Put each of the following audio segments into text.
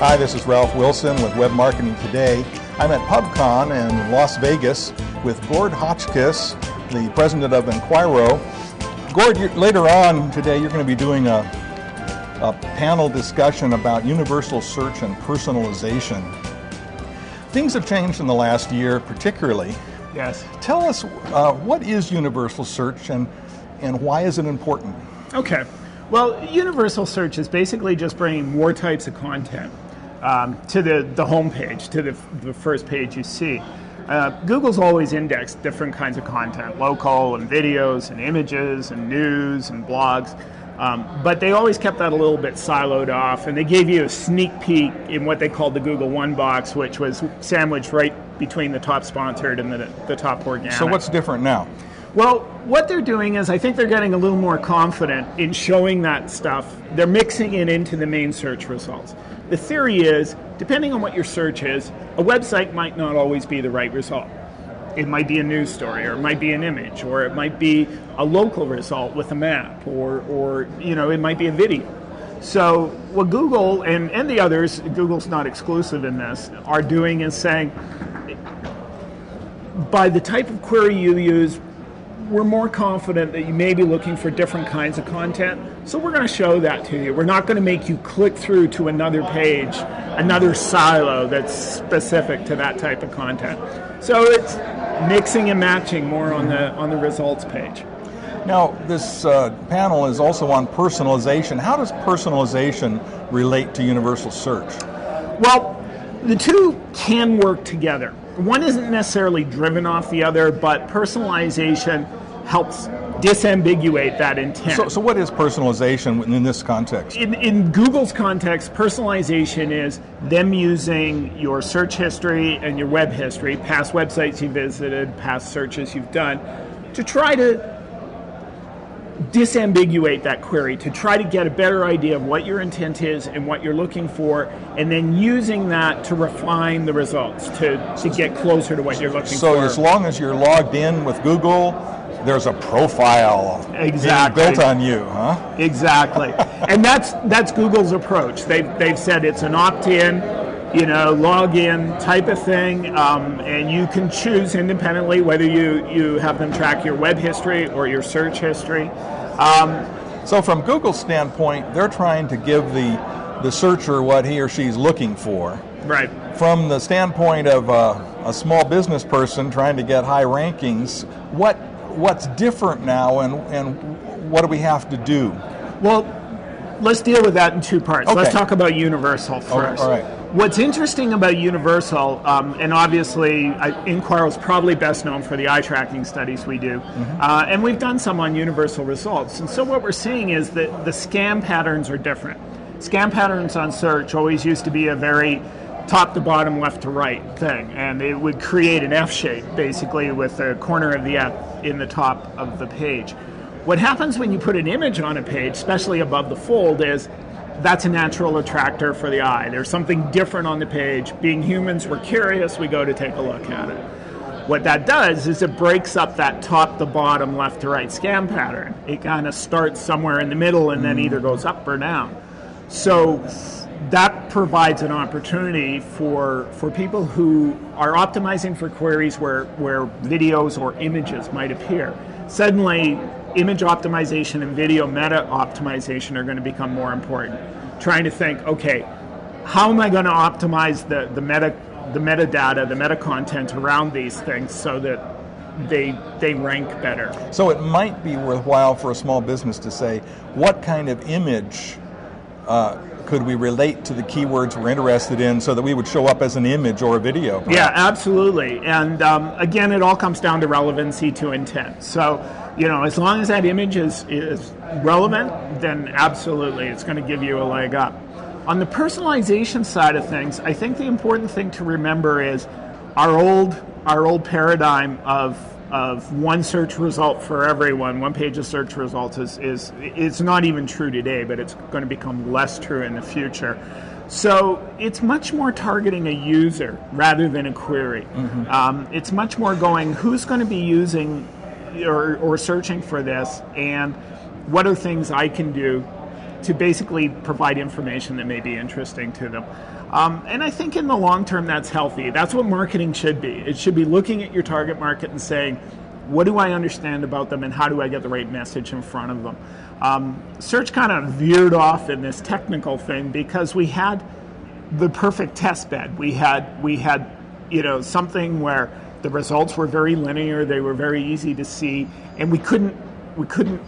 Hi, this is Ralph Wilson with Web Marketing Today. I'm at PubCon in Las Vegas with Gord Hotchkiss, the president of Enquiro. Gord, later on today you're going to be doing a panel discussion about universal search and personalization. Things have changed in the last year particularly. Yes. Tell us what is universal search and why is it important? Okay. Well, universal search is basically just bringing more types of content to the home page, to the first page you see. Google's always indexed different kinds of content, local and videos and images and news and blogs, but they always kept that a little bit siloed off, and they gave you a sneak peek in what they called the Google One box, which was sandwiched right between the top sponsored and the top organic. So what's different now? Well, what they're doing is I think they're getting a little more confident in showing that stuff. They're mixing it into the main search results. The theory is, depending on what your search is, a website might not always be the right result. It might be a news story, or it might be an image, or it might be a local result with a map, or it might be a video. So what Google and the others, Google's not exclusive in this, are doing is saying, by the type of query you use, we're more confident that you may be looking for different kinds of content, so we're going to show that to you. We're not going to make you click through to another page, another silo that's specific to that type of content. So it's mixing and matching more on the results page. Now, this panel is also on personalization. How does personalization relate to universal search? Well, the two can work together. One isn't necessarily driven off the other, but personalization helps disambiguate that intent. So what is personalization in this context? In Google's context, personalization is them using your search history and your web history, past websites you visited, past searches you've done, to try to disambiguate that query, to try to get a better idea of what your intent is and what you're looking for, and then using that to refine the results, to get closer to what you're looking for. So as long as you're logged in with Google, there's a profile exactly built on you, huh? Exactly. And that's Google's approach. They've said it's an opt-in, log in type of thing, and you can choose independently whether you have them track your web history or your search history. So from Google's standpoint, they're trying to give the searcher what he or she's looking for. Right. From the standpoint of a small business person trying to get high rankings, what's different now and what do we have to do? Well, let's deal with that in two parts. Okay. Let's talk about Universal first. All right. What's interesting about Universal, and obviously Enquiro is probably best known for the eye tracking studies we do, and we've done some on Universal results. And so what we're seeing is that the scam patterns are different. Scam patterns on search always used to be a very top to bottom, left to right thing, and it would create an F shape, basically, with the corner of the F in the top of the page. What happens when you put an image on a page, especially above the fold, is that's a natural attractor for the eye. There's something different on the page. Being humans, we're curious, we go to take a look at it. What that does is it breaks up that top to bottom, left to right scam pattern. It kind of starts somewhere in the middle and then either goes up or down. So that provides an opportunity for people who are optimizing for queries where videos or images might appear. Suddenly, image optimization and video meta optimization are going to become more important. Trying to think, okay, how am I going to optimize the metadata, the meta content around these things so that they rank better? So it might be worthwhile for a small business to say, what kind of image could we relate to the keywords we're interested in so that we would show up as an image or a video? Perhaps? Yeah, absolutely. And again, it all comes down to relevancy to intent. So, as long as that image is relevant, then absolutely it's going to give you a leg up. On the personalization side of things, I think the important thing to remember is our old paradigm of one search result for everyone, one page of search results is not even true today, but it's going to become less true in the future. So it's much more targeting a user rather than a query. Mm-hmm. It's much more going, who's going to be using or searching for this, and what are things I can do to basically provide information that may be interesting to them. And I think in the long term that's healthy. That's what marketing should be. It should be looking at your target market and saying, what do I understand about them and how do I get the right message in front of them? Search kind of veered off in this technical thing because we had the perfect test bed. We had something where the results were very linear, they were very easy to see, and we couldn't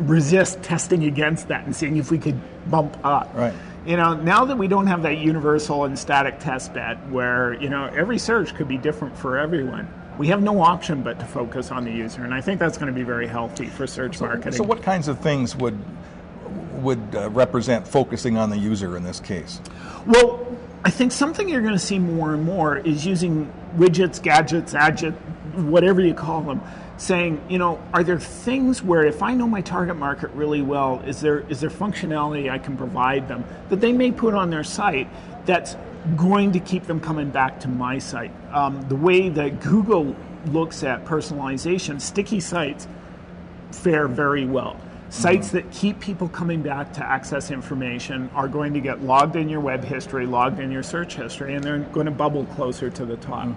resist testing against that and seeing if we could bump up. Right. Now that we don't have that universal and static test bed where, every search could be different for everyone, we have no option but to focus on the user. And I think that's going to be very healthy for search marketing. So what kinds of things would represent focusing on the user in this case? Well, I think something you're going to see more and more is using widgets, gadgets, whatever you call them, saying, are there things where if I know my target market really well, is there functionality I can provide them that they may put on their site that's going to keep them coming back to my site? The way that Google looks at personalization, sticky sites fare very well. Sites that keep people coming back to access information are going to get logged in your web history, logged in your search history, and they're going to bubble closer to the top.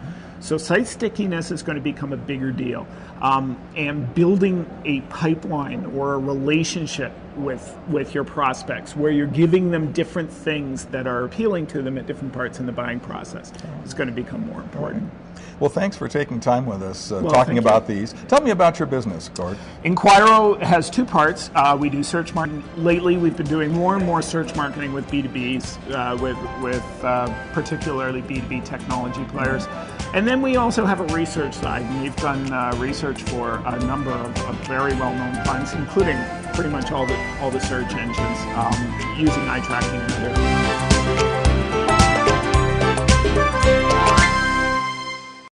So site stickiness is going to become a bigger deal. And building a pipeline or a relationship with your prospects where you're giving them different things that are appealing to them at different parts in the buying process is going to become more important. Well, thanks for taking time with us, talking about these. Tell me about your business, Gord. Enquiro has two parts. We do search marketing. Lately, we've been doing more and more search marketing with B2Bs, with particularly B2B technology players. And then we also have a research side, and we've done research for a number of very well-known clients, including pretty much all the search engines using eye tracking and other